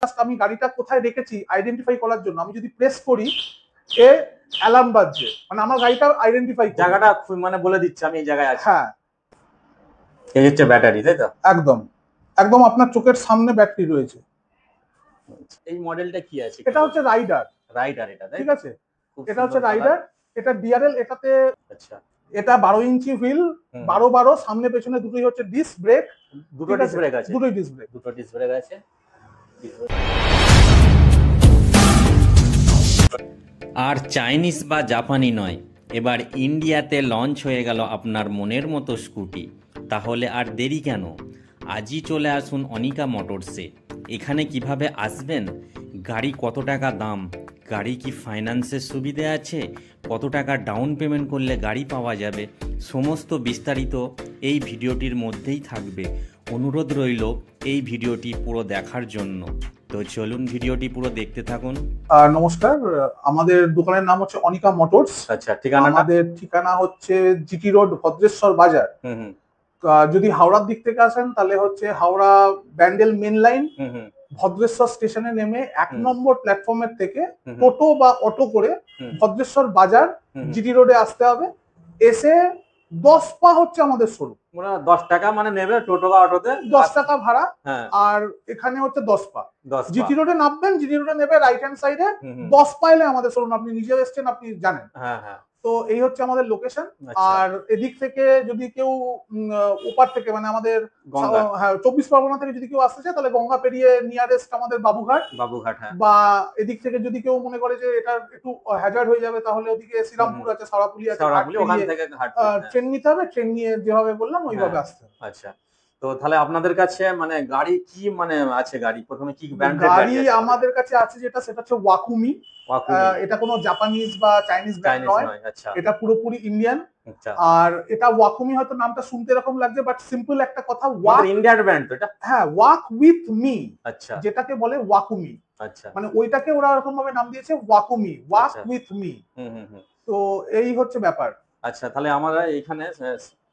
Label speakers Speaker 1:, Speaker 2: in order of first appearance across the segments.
Speaker 1: আমি গাড়িটা কোথায় রেখেছি আইডেন্টিফাই করার জন্য আমি যদি প্রেস করি এ অ্যালার্ম বাজছে, মানে আমার গাড়িটা আইডেন্টিফাই
Speaker 2: জায়গাটা মানে বলে দিচ্ছে আমি এই জায়গায় আছি।
Speaker 1: হ্যাঁ,
Speaker 2: এই হচ্ছে ব্যাটারি, তাই তো?
Speaker 1: একদম একদম আপনার চোখের সামনে ব্যাটারি রয়েছে।
Speaker 2: এই মডেলটা কি আছে?
Speaker 1: এটা হচ্ছে রাইডার।
Speaker 2: এটা তাই
Speaker 1: ঠিক আছে, এটা হচ্ছে রাইডার, এটা ডিআরএল। এটাতে
Speaker 2: আচ্ছা,
Speaker 1: এটা 12 ইঞ্চি হুইল, 12 সামনে পেছনে দুটোই হচ্ছে ডিস্ক ব্রেক।
Speaker 2: দুটো ডিস্ক ব্রেক আছে,
Speaker 1: দুটোই ডিস্ক ব্রেক
Speaker 2: আছে।
Speaker 3: আর চাইনিজ বা জাপানি নয়, এবার ইন্ডিয়াতে লঞ্চ হয়ে গেল আপনার মনের মতো স্কুটি। তাহলে আর দেরি কেন? আজই চলে আসুন অনিকা মোটরসে। এখানে কিভাবে আসবেন, গাড়ি কত টাকা দাম, গাড়ি কি ফাইন্যান্সের সুবিধে আছে, কত টাকা ডাউন পেমেন্ট করলে গাড়ি পাওয়া যাবে, সমস্ত বিস্তারিত এই ভিডিওটির মধ্যেই থাকবে। অনুরোধ রইল এই ভিডিওটি পুরো দেখার জন্য। তো চলুন ভিডিওটি পুরো দেখতে থাকুন।
Speaker 1: নমস্কার, আমাদের দোকানের নাম হচ্ছে অনিকা মোটরস।
Speaker 2: আচ্ছা, ঠিকানা?
Speaker 1: আমাদের ঠিকানা হচ্ছে জিটি রোড, ভদ্রেশ্বর বাজার। যদি হাওড়ার দিক থেকে আসেন তাহলে হচ্ছে হাওড়া ব্যান্ডেল মেন লাইন, ভদ্রেশ্বর স্টেশনে নেমে 1 নম্বর প্ল্যাটফর্মের থেকে টোটো বা অটো করে ভদ্রেশ্বর বাজার জিটি রোডে আসতে হবে। এসে 10 পা হচ্ছে আমাদের শোরুম।
Speaker 2: 10 টাকা মানে নেবে টোটো বা অটোতে,
Speaker 1: 10 টাকা ভাড়া। আর এখানে হচ্ছে 10 পা। জিটি রোডে নামবেন, জিটি রোডে নেবে রাইট হ্যান্ড সাইডে, 10 পা এলে আমাদের শোরুম। আপনি নিজে এসেছেন, আপনি জানেন। তো এই হচ্ছে আমাদের লোকেশন। আর এদিক থেকে যদি কেউ ওপার থেকে মানে আমাদের 24 পরগনা থেকে যদি কেউ আসতে চায় তাহলে গঙ্গা পেরিয়ে নিয়ারেস্ট আমাদের বাবুঘাট। বা এদিক থেকে যদি কেউ মনে করে যে এটা একটু হ্যাজার্ড হয়ে যাবে তাহলে ওদিকে শ্রীরামপুর আছে, সারাপুলি আছে, ওখান থেকে ট্রেন নিতে হবে। ট্রেন নিয়ে যেভাবে বললাম ওইভাবে আসতে হবে।
Speaker 2: আচ্ছা, তো তাহলে আপনাদের কাছে মানে গাড়ি কি মানে আছে, গাড়ি প্রথমে কি ব্র্যান্ডের
Speaker 1: গাড়ি আমাদের কাছে আছে যেটা সেটা হচ্ছে ওয়াকুমি। এটা কোনো জাপানিজ বা চাইনিজ ব্র্যান্ড নয়, এটা পুরোপুরি ইন্ডিয়ান। আর এটা ওয়াকুমি, হয়তো নামটা শুনতে এরকম লাগছে বাট সিম্পল একটা কথা, ওয়াক
Speaker 2: ইন্ডিয়ান ব্র্যান্ড তো এটা।
Speaker 1: হ্যাঁ, ওয়াক উইথ মি,
Speaker 2: আচ্ছা,
Speaker 1: যেটাকে বলে ওয়াকুমি।
Speaker 2: আচ্ছা,
Speaker 1: মানে ওইটাকে ওরা এরকম ভাবে নাম দিয়েছে ওয়াকুমি, ওয়াক উইথ মি। তো এই হচ্ছে ব্যাপার।
Speaker 2: আচ্ছা, তাহলে আমরা এখানে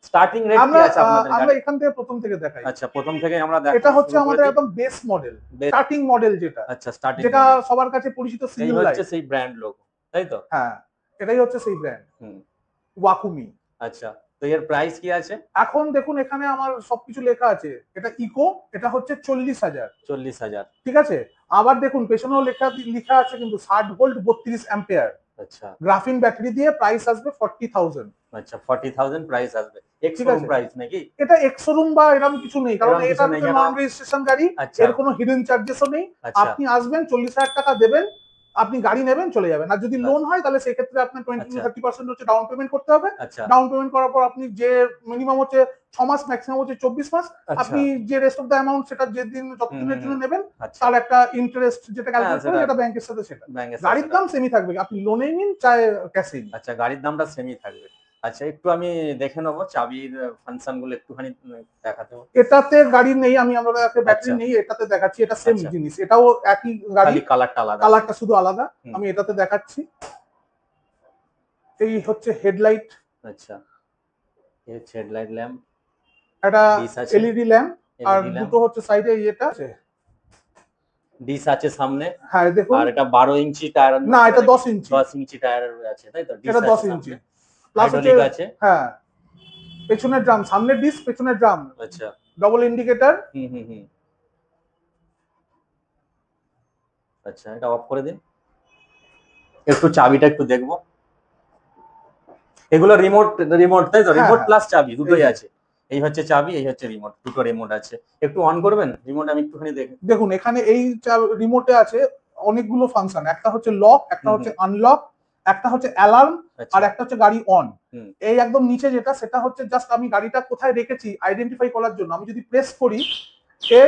Speaker 2: স্টার্টিং রেট কি আছে আপনাদের?
Speaker 1: আমরা এখান থেকে প্রথম থেকে দেখাই।
Speaker 2: আচ্ছা, প্রথম থেকে আমরা দেখাই।
Speaker 1: এটা হচ্ছে আমাদের একদম বেস মডেল, স্টার্টিং মডেল যেটা।
Speaker 2: আচ্ছা, স্টার্টিং
Speaker 1: যেটা সবার কাছে পরিচিত সিঙ্গেল লাইট,
Speaker 2: হচ্ছে সেই ব্র্যান্ড লোগো, তাই তো?
Speaker 1: হ্যাঁ, এটাই হচ্ছে সেই ব্র্যান্ড ওয়াকুমি।
Speaker 2: আচ্ছা, তো এর প্রাইস কি আছে?
Speaker 1: এখন দেখুন এখানে আমার সবকিছু লেখা আছে। এটা ইকো, এটা হচ্ছে 40,000। ঠিক আছে, আবার দেখুন পেছনেও লেখা আছে কিন্তু 60 ভোল্ট 32 অ্যাম্পিয়ার।
Speaker 2: আচ্ছা,
Speaker 1: গ্রাফিন ব্যাটারি দিয়ে প্রাইস আসবে 40,000।
Speaker 2: আচ্ছা, 40,000 প্রাইস আসবে। এক্স-শোরুম প্রাইস নাকি?
Speaker 1: এটা এক্স-শোরুম বা এরকম কিছু নেই, কারণ এটা নন রেজিস্ট্রেশন গাড়ি, এর কোনো হিডেন চার্জেসও নেই। আপনি আসবেন, 40,000 টাকা দেবেন, আপনি গাড়ি নেবেন, চলে যাবেন। আর যদি লোন হয় তাহলে সেই ক্ষেত্রে আপনার 20-30% হচ্ছে ডাউন পেমেন্ট করতে হবে। ডাউন পেমেন্ট করার পর আপনি যে মিনিমাম হচ্ছে 6 মাস, ম্যাক্সিমাম হচ্ছে 24 মাস, আপনি যে রেস্ট অফ দ্য অ্যামাউন্ট সেটা যে দিন যতদিনের জন্য নেবেন তার একটা ইন্টারেস্ট যেটা ক্যালকুলেট করে সেটা ব্যাংকের সাথে, সেটা গাড়ির দাম সেমই থাকবে, আপনি লোনেই নিন চাই ক্যাশে নিন।
Speaker 2: আচ্ছা, গাড়ির দামটা সেমই থাকবে। আচ্ছা, একটু আমি দেখে নেবো চাবির ফাংশন গুলো একটুখানি দেখাতে হবে।
Speaker 1: এটাতে গাড়ি নেই, আমরা ব্যাটারি নেই, এটাতে দেখাচ্ছি। এটা সেম জিনিস, এটাও একই গাড়ি,
Speaker 2: কালারটা আলাদা,
Speaker 1: কালারটা শুধু আলাদা। আমি এটাতে দেখাচ্ছি। এই হচ্ছে হেডলাইট।
Speaker 2: আচ্ছা, এই হচ্ছে হেডলাইট ল্যাম্প,
Speaker 1: এটা এলইডি ল্যাম্প, আর দুটো হচ্ছে সাইডে এটা আছে,
Speaker 2: ডিস আছে সামনে।
Speaker 1: হ্যাঁ দেখুন, আর
Speaker 2: এটা 12 ইঞ্চি টায়ার
Speaker 1: না, এটা 10 ইঞ্চি।
Speaker 2: 10 ইঞ্চি টায়ার আছে, তাই তো?
Speaker 1: এটা 10 ইঞ্চি প্লাস আছে। হ্যাঁ, পেছনের ড্রাম, সামনের ডিস্ক, পেছনের ড্রাম।
Speaker 2: আচ্ছা,
Speaker 1: ডবল ইন্ডিকেটর।
Speaker 2: আচ্ছা, এটা অফ করে দিন। একটু চাবিটা একটু দেখবো। এগুলো রিমোট, তাই তো? রিমোট প্লাস চাবি দুটোই আছে। এই হচ্ছে চাবি, এই হচ্ছে রিমোট, দুটো রিমোট আছে। একটু অন করবেন রিমোট, আমি একটুখানি
Speaker 1: দেখুন এখানে এই রিমোটে আছে অনেকগুলো ফাংশন। একটা হচ্ছে লক, একটা হচ্ছে আনলক, একটা হচ্ছে অ্যালার্ম, আর একটা হচ্ছে গাড়ি অন। এই একদম নিচে যেটা, সেটা হচ্ছে জাস্ট আমি গাড়িটা কোথায় রেখেছি আইডেন্টিফাই করার জন্য। আমি যদি প্রেস করি এ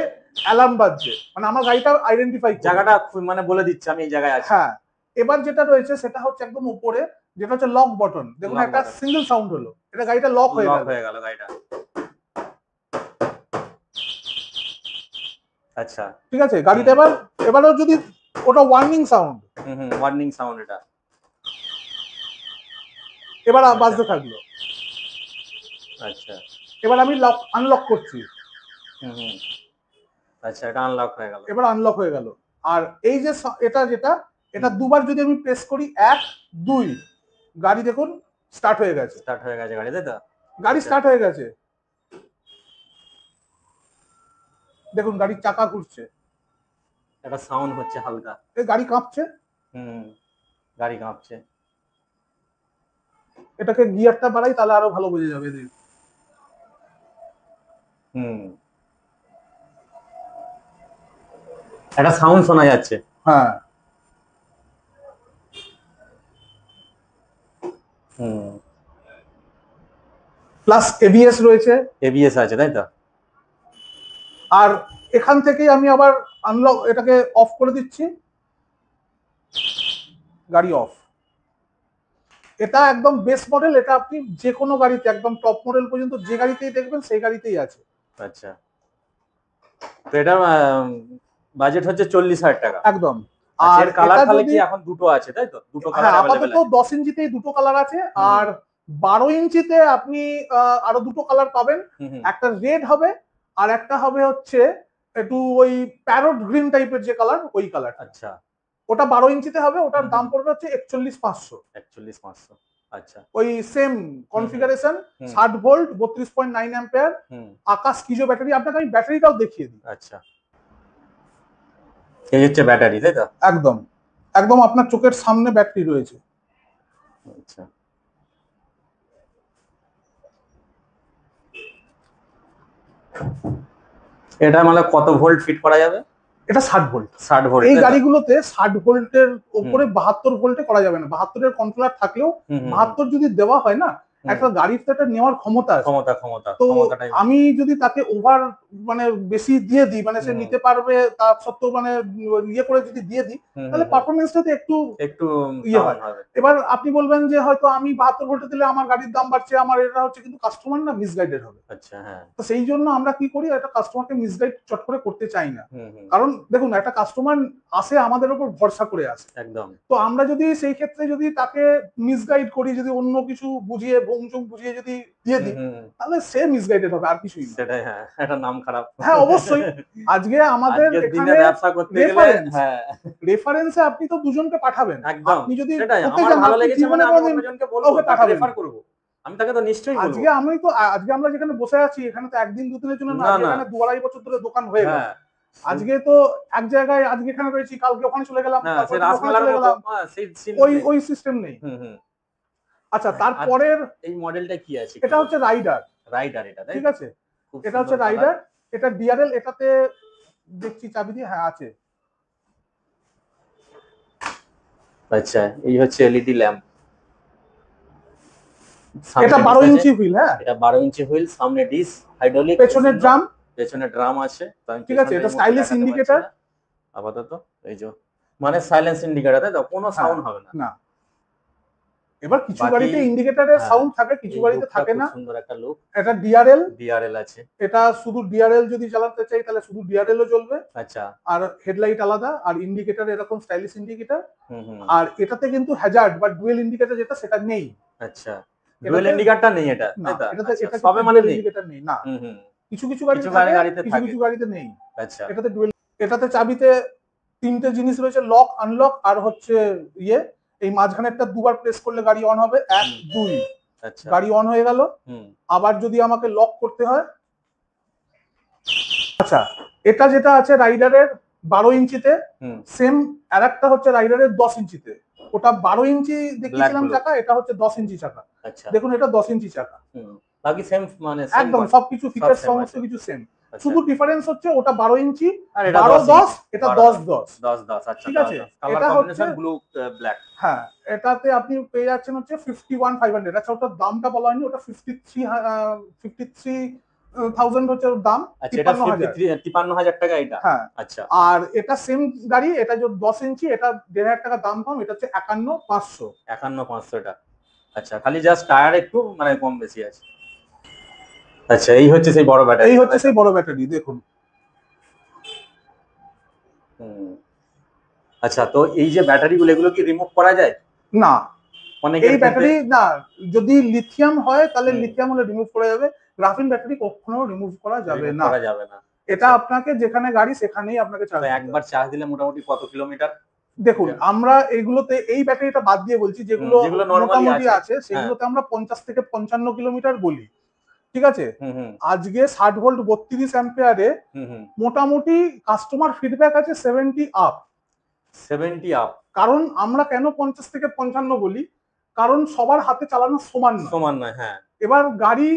Speaker 1: অ্যালার্ম বাজছে, মানে আমার গাড়িটা আইডেন্টিফাই,
Speaker 2: জায়গাটা মানে বলে দিচ্ছে আমি এই জায়গায় আছি।
Speaker 1: হ্যাঁ, এবার যেটা রয়েছে সেটা হচ্ছে একদম উপরে, যেটা হচ্ছে লক বাটন। দেখুন একটা সিঙ্গেল সাউন্ড হলো, এটা গাড়িটা লক হয়ে গেল
Speaker 2: গাড়িটা। আচ্ছা,
Speaker 1: ঠিক আছে, গাড়িটা এবারও যদি ওটা ওয়ার্নিং সাউন্ড,
Speaker 2: ওয়ার্নিং সাউন্ড, এটা
Speaker 1: এবার বাজতে থাকলো।
Speaker 2: আচ্ছা,
Speaker 1: এবার আমি আনলক করছি।
Speaker 2: আচ্ছা, এটা আনলক হয়ে গেল।
Speaker 1: এবার আনলক হয়ে গেল। আর এই যে এটা দুবার যদি আমি প্রেস করি 1 2 গাড়ি দেখুন স্টার্ট হয়ে গেছে
Speaker 2: গাড়ি, তাই তো?
Speaker 1: গাড়ি স্টার্ট হয়ে গেছে, দেখুন গাড়ির চাকা ঘুরছে,
Speaker 2: একটা সাউন্ড হচ্ছে হালকা,
Speaker 1: এই গাড়ি কাঁপছে।
Speaker 2: গাড়ি কাঁপছে।
Speaker 1: এটাকে গিয়ারটা বাড়াই তাহলে আরো ভালো বোঝা যাবে।
Speaker 2: একটা সাউন্ড শোনা যাচ্ছে।
Speaker 1: হ্যাঁ প্লাস এবিএস রয়েছে,
Speaker 2: এবিএস আছে, তাই তো?
Speaker 1: আর এখান থেকেই আমি আবার আনলক এটাকে অফ করে দিচ্ছি, গাড়ি অফ। এটা একদম বেস মডেল, এটা আপনি যে কোনো গাড়িতে একদম টপ মডেল পর্যন্ত যে গাড়িতেই দেখবেন সেই গাড়িতেই আছে।
Speaker 2: আচ্ছা, তো এটা বাজেট হচ্ছে 40,000 টাকা
Speaker 1: একদম।
Speaker 2: আর কালার তাহলে কি এখন দুটো আছে, তাই তো? দুটো কালার
Speaker 1: আপাতত 10 ইঞ্চিতেই দুটো কালার আছে, আর 12 ইঞ্চিতে আপনি আরো দুটো কালার পাবেন, একটা রেড হবে আর একটা হবে হচ্ছে একটু ওই প্যারট গ্রিন টাইপের যে কালার, ওই কালার।
Speaker 2: আচ্ছা,
Speaker 1: ওটা 12 ইঞ্চিতে হবে, ওটার দাম পড়বে হচ্ছে 41,500।
Speaker 2: আচ্ছা,
Speaker 1: ওই সেম কনফিগারেশন, 60 ভোল্ট 32.9 অ্যাম্পিয়ার, আকাশ কিজো ব্যাটারি। আপনাকে আমি ব্যাটারিটাও দেখিয়ে দিই।
Speaker 2: আচ্ছা, এই হচ্ছে ব্যাটারি, তাই তো?
Speaker 1: একদম একদম আপনার চোখের সামনে ব্যাটারি রয়েছে।
Speaker 2: আচ্ছা, এটা মানে কত ভোল্ট ফিট করা যাবে?
Speaker 1: এটা 60 ভোল্ট।
Speaker 2: 60 ভোল্ট।
Speaker 1: এই গাড়িগুলোতে 60 ভোল্টের উপরে 72 ভোল্টে করা যাবে না। 72 এর কন্ট্রোলার থাকলেও 72 যদি দেওয়া হয় না, একটা গাড়ির তো একটা নেওয়ার ক্ষমতা আছে। তো আমি যদি তাকে ওভার মানে বেশি দিয়ে দিই, মানে সে নিতে পারবে তার সত্ত্বেও মানে ইয়ে করে যদি দিয়ে দিই, তাহলে পারফরমেন্সটাতে একটু ইয়ে হয়। এবার আপনি বলবেন যে হয়তো আমি 72 ভোল্টে দিলে আমার গাড়ির দাম বাড়ছে, আমার এটা হচ্ছে, কিন্তু কাস্টমার না মিসগাইডেড হবে।
Speaker 2: আচ্ছা, হ্যাঁ।
Speaker 1: তো সেই জন্য আমরা কি করি, একটা কাস্টমারকে মিসগাইড চট করে করতে চাই না। কারণ দেখুন, একটা কাস্টমার আসে আমাদের উপর ভরসা করে আসে,
Speaker 2: একদম।
Speaker 1: তো আমরা যদি সেই ক্ষেত্রে যদি তাকে মিসগাইড করি, যদি অন্য কিছু বুঝিয়ে ভংচুং বুঝিয়ে যদি দিয়ে দিই, তাহলে সে মিসগাইডেড হবে, আর কিছুই না।
Speaker 2: সেটাই, হ্যাঁ, এটা নাম খারাপ।
Speaker 1: হ্যাঁ অবশ্যই। আজকে আমাদের এখানে
Speaker 2: ব্যবসা করতে গেলে
Speaker 1: রেফারেন্সে আপনি তো দুজনকে পাঠাবেন। আপনি যদি
Speaker 2: আমার ভালো লেগেছে মানে আমি অন্যজনকে বলবো, রেফার করব, আমি তাকে তো নিশ্চয়ই বলবো।
Speaker 1: আজকে আমরা যেখানে বসে আছি, এখানে তো একদিন দুদিনের জন্য না, এখানে 2-2.5 বছর ধরে দোকান হয়ে গেল। আজকে তো এক জায়গায়, আজকে এখানে রয়েছি, কালকে ওখানে চলে গেলাম, ওই সিস্টেম নেই। আচ্ছা, তারপরের
Speaker 2: এই মডেলটা কি আছে?
Speaker 1: এটা হচ্ছে রাইডার। এটা ঠিক আছে, এটা হচ্ছে রাইডার, এটা ডিআরএল। এটাতে দেখছি চাবি দিয়ে, হ্যাঁ আছে।
Speaker 2: আচ্ছা, এই হচ্ছে এলইডি ল্যাম্প।
Speaker 1: এটা 12 ইঞ্চি হুইল। হ্যাঁ,
Speaker 2: এটা 12 ইঞ্চি হুইল, সামনে ডিস হাইড্রোলিক, পেছনে ড্রাম আছে,
Speaker 1: ঠিক আছে। এটা স্টাইলিশ ইন্ডিকেটর
Speaker 2: আপাতত, এই যে মানে সাইলেন্স ইন্ডিকেটর, তাই তো? কোনো সাউন্ড হবে না।
Speaker 1: এবার কিছু গাড়িতে ইন্ডিকেটরের সাউন্ড থাকে, কিছু গাড়িতে থাকে না।
Speaker 2: সুন্দর একটা লুক।
Speaker 1: এটা ডিআরএল আছে। এটা শুধু ডিআরএল যদি চালাতে চাই তাহলে শুধু ডিআরএল ও চলবে।
Speaker 2: আচ্ছা,
Speaker 1: আর হেডলাইট আলাদা, আর ইন্ডিকেটর এরকম স্টাইলিশ ইন্ডিকেটর। আর এটাতে কিন্তু হ্যাজার্ড বা ডুয়েল ইন্ডিকেটর যেটা, সেটা নেই।
Speaker 2: আচ্ছা, ডুয়েল ইন্ডিকেটরটা নেই এটা, তাই তো? এটা সবে মানে নেই,
Speaker 1: ইন্ডিকেটর নেই না। কিছু গাড়িতে থাকে, কিছু গাড়িতে নেই।
Speaker 2: আচ্ছা,
Speaker 1: এটাতে ডুয়েল। এটাতে চাবিতে 3টে জিনিস রয়েছে, লক, আনলক আর হচ্ছে ইয়ে। এই মাঝখানেরটা দুবার প্রেস করলে গাড়ি অন হবে, 1 2। আচ্ছা, গাড়ি অন হয়ে গেল। আবার যদি আমাকে লক করতে হয়, আচ্ছা, এটা যেটা আছে রাইডারের 12 ইঞ্চিতে, সেম আরেকটা হচ্ছে রাইডারের 10 ইঞ্চিতে। ওটা 12 ইঞ্চি দেখিয়েছিলাম চাকা, এটা হচ্ছে 10 ইঞ্চি চাকা। আচ্ছা, দেখুন এটা 10 ইঞ্চি চাকা,
Speaker 2: বাকি সেম, মানে
Speaker 1: একদম সবকিছু ফিচার সমস্ত কিছু সেম। শুধু ডিফারেন্স হচ্ছে ওটা 12 ইঞ্চি, 12-10, এটা 10-10।
Speaker 2: আচ্ছা,
Speaker 1: ঠিক আছে। এটা হচ্ছে
Speaker 2: ব্লু ব্ল্যাক।
Speaker 1: হ্যাঁ, এটাতে আপনি পেয়ে যাচ্ছেন হচ্ছে 51,500। আচ্ছা, ওটার দামটা বলা হয়নি, ওটা 53,000 হচ্ছে ওর দাম।
Speaker 2: আচ্ছা, এটা 53,000 টাকা এটা।
Speaker 1: হ্যাঁ,
Speaker 2: আচ্ছা।
Speaker 1: আর এটা সেম গাড়ি, এটা যে 10 ইঞ্চি, এটা 1,500 টাকা দাম কম, এটা হচ্ছে 51,500।
Speaker 2: 51,500 এটা। আচ্ছা, খালি জাস্ট টায়ার একটু মানে কম বেশি আছে। আচ্ছা, এই হচ্ছে সেই বড় ব্যাটারি।
Speaker 1: এই হচ্ছে সেই বড় ব্যাটারি, দেখুন।
Speaker 2: আচ্ছা, তো এই যে ব্যাটারিগুলো, এগুলো কি রিমুভ করা যায়?
Speaker 1: না, এই ব্যাটারি না। যদি লিথিয়াম হয় তাহলে লিথিয়াম হলে রিমুভ করা যাবে, গ্রাফিন ব্যাটারি কখনো রিমুভ করা যাবে না। এটা আপনাকে যেখানে গাড়ি সেখানেই আপনাকে চার্জ দিতে হবে।
Speaker 2: একবার চার্জ দিলে মোটামুটি কত কিলোমিটার?
Speaker 1: দেখুন আমরা এগুলোতে এই ব্যাটারিটা বাদ দিয়ে বলছি, যেগুলো মোটামুটি আছে সেগুলোতে আমরা 50 থেকে 55 কিলোমিটার বলি, ঠিক আছে। আজকে 60 ভোল্ট 32 অ্যাম্পিয়ারে মোটামুটি কাস্টমার ফিডব্যাক আছে 70 আপ। কারণ আমরা কেন 50 থেকে 55 বলি, কারণ সবার হাতে চালানো সমান নয়। হ্যাঁ, এবার গাড়ি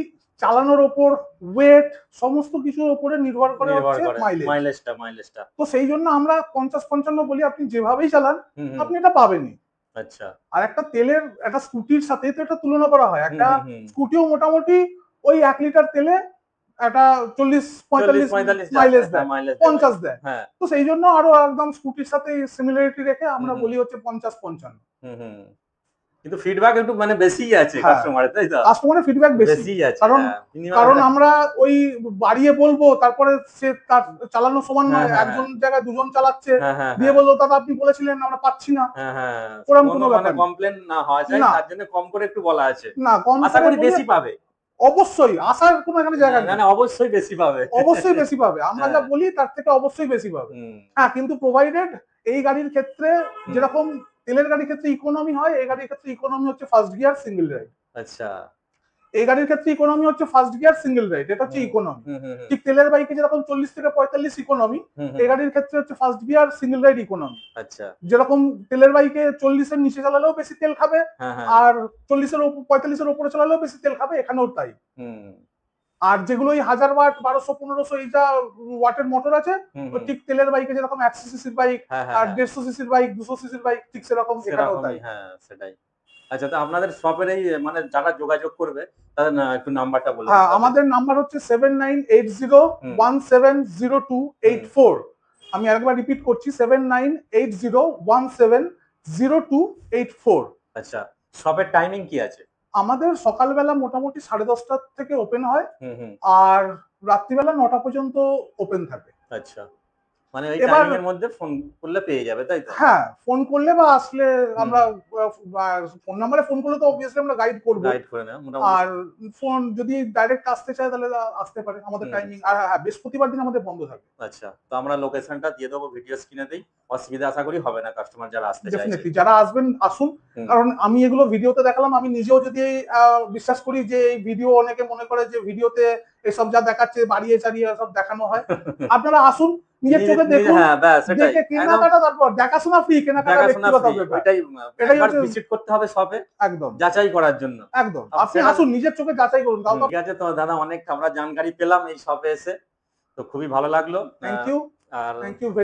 Speaker 1: চালানোর ওপর, ওয়েট, সমস্ত কিছুর উপরে নির্ভর করে হচ্ছে মাইলেজটা। তো সেই জন্য আমরা 50-55 বলি, আপনি যেভাবেই চালান আপনি এটা পাবেনই।
Speaker 2: আচ্ছা, আর
Speaker 1: একটা তেলের একটা স্কুটির সাথে তো এটা তুলনা করা হয়, একটা স্কুটিও মোটামুটি ওই 1 লিটার তেলে একটা 40-45 মাইলেজ দেয়, 50 দেয়। তো সেই জন্য আরো একদম স্কুটির সাথে সিমিলারিটি রেখে আমরা বলি হচ্ছে 50-55।
Speaker 2: কিন্তু ফিডব্যাক একটু মানে বেশি আছে কাস্টমারের, তাই তো?
Speaker 1: কাস্টমারের ফিডব্যাক বেশি আছে, কারণ আমরা ওই বাড়িয়ে বলবো, তারপরে সে তার চালানো সমান নয়, একজন জায়গায় দুজন চালাচ্ছে, দিয়ে বললো দাদা আপনি বলেছিলেন আমরা পাচ্ছি না, ওরকম কোনো ব্যাপার
Speaker 2: কমপ্লেন না হয় যায়, তার জন্য কম করে একটু বলা আছে।
Speaker 1: না, কম
Speaker 2: আশা করি বেশি পাবে,
Speaker 1: অবশ্যই আসার কোনো এখানে জায়গা নেই,
Speaker 2: অবশ্যই বেশি পাবে,
Speaker 1: অবশ্যই বেশি পাবে, আমরা যা বলি তার থেকে অবশ্যই বেশি পাবে। হ্যাঁ, কিন্তু প্রোভাইডেড এই গাড়ির ক্ষেত্রে যেরকম তেলের গাড়ির ক্ষেত্রে ইকোনমি হয়, এই গাড়ির ক্ষেত্রে ইকোনমি হচ্ছে ফার্স্ট গিয়ার সিঙ্গেল রাইড।
Speaker 2: আচ্ছা,
Speaker 1: এই গাড়ির ক্ষেত্রে ইকোনমি হচ্ছে ফার্স্ট গিয়ার সিঙ্গেল রাইড, এটা হচ্ছে ইকোনমি। ঠিক তেলের বাইকে যেরকম 40 থেকে 45 ইকোনমি, এই গাড়ির ক্ষেত্রে হচ্ছে first gear single ride economy.
Speaker 2: আচ্ছা,
Speaker 1: যেরকম তেলের বাইকে 40 এর নিচে চালালেও বেশি তেল খাবে, আর 40 এর 45 এর উপরে চালালেও বেশি তেল খাবে, এখানেও তাই। আর যেগুলো এই 1000 ওয়াট 1200-1500 এই যা ওয়াটের মোটর আছে, ঠিক তেলের বাইকে যেরকম 100 সিসির বাইক আর 150 সিসির বাইক, 200 সিসির বাইক, ঠিক সেরকম এখানেও তাই।
Speaker 2: হ্যাঁ, সেটাই। আচ্ছা, তো আপনাদের শপের এই মানে যারা যোগাযোগ করবে তাদের একটু নাম্বারটা বলুন।
Speaker 1: হ্যাঁ, আমাদের নাম্বার হচ্ছে 7980170284। আমি আরেকবার রিপিট করছি, 7980170284।
Speaker 2: আচ্ছা, শপের টাইমিং কি আছে?
Speaker 1: আমাদের সকালবেলা মোটামুটি 10:30 থেকে ওপেন হয়, আর রাত্রিবেলা 9টা পর্যন্ত ওপেন থাকে।
Speaker 2: আচ্ছা, মানে এই টাইমিং এর মধ্যে ফোন করলে পেয়ে যাবে, তাই তো?
Speaker 1: হ্যাঁ, ফোন করলে বা আসলে আমরা ফোন নাম্বারে ফোন করলে তো অবভিয়াসলি আমরা গাইড করব, আর ফোন যদি ডাইরেক্ট আসতে চায় তাহলে আসতে পারে। আমাদের টাইমিং, আর হ্যাঁ, বৃহস্পতিবার দিন আমাদের বন্ধ থাকে।
Speaker 2: আচ্ছা, তো আমরা লোকেশনটা দিয়ে দেবো ভিডিও স্ক্রিনেতেই, অসুবিধা আশা করি হবে না কাস্টমার যারা আসতে চাইছে।
Speaker 1: ডেফিনেটলি যারা আসবেন আসুন, কারণ আমি এগুলো ভিডিওতে দেখালাম, আমি নিজেও যদি বিশ্বাস করি যে এই ভিডিও, অনেকে মনে করে যে ভিডিওতে এসব যা দেখাচ্ছে বাড়িয়ে চাড়িয়ে সব দেখানো হয়। আপনারা আসুন, নিজের চোখে দেখুন, দেখে কেনাকাটা, তারপর দেখাশোনা ফ্রি, কেনাকাটা ব্যক্তিগত ব্যাপার।
Speaker 2: এটাই ভিজিট করতে হবে শপে, একদম যাচাই করার জন্য।
Speaker 1: একদম, আপনি আসুন, নিজের চোখে যাচাই করুন।
Speaker 2: ঠিক আছে, তো দাদা অনেক আমরা জানকারি পেলাম এই শপে এসে, তো খুবই ভালো লাগলো।
Speaker 1: Thank you.